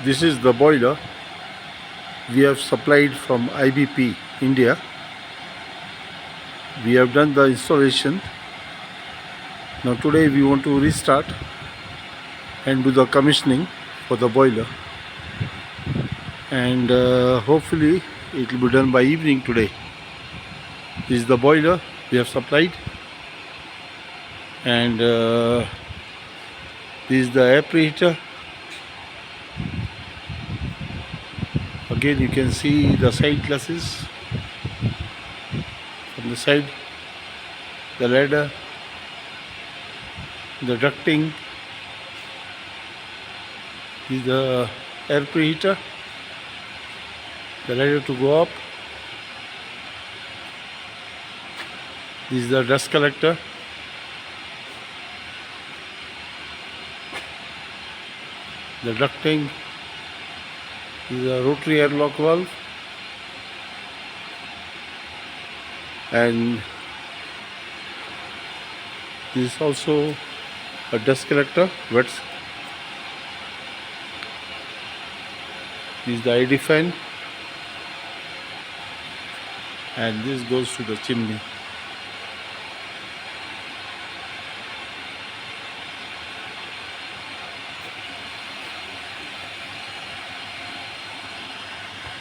This is the boiler we have supplied from IBP India. We have done the installation. Now today we want to restart and do the commissioning for the boiler, and hopefully it will be done by evening today. This is the boiler we have supplied, and this is the air preheater. Again you can see the side glasses from the side, the ladder, the ducting. This is the air preheater, the ladder to go up. This is the dust collector. The ducting. This is a rotary airlock valve, and this is also a dust collector, wet. This is the ID fan, and this goes to the chimney.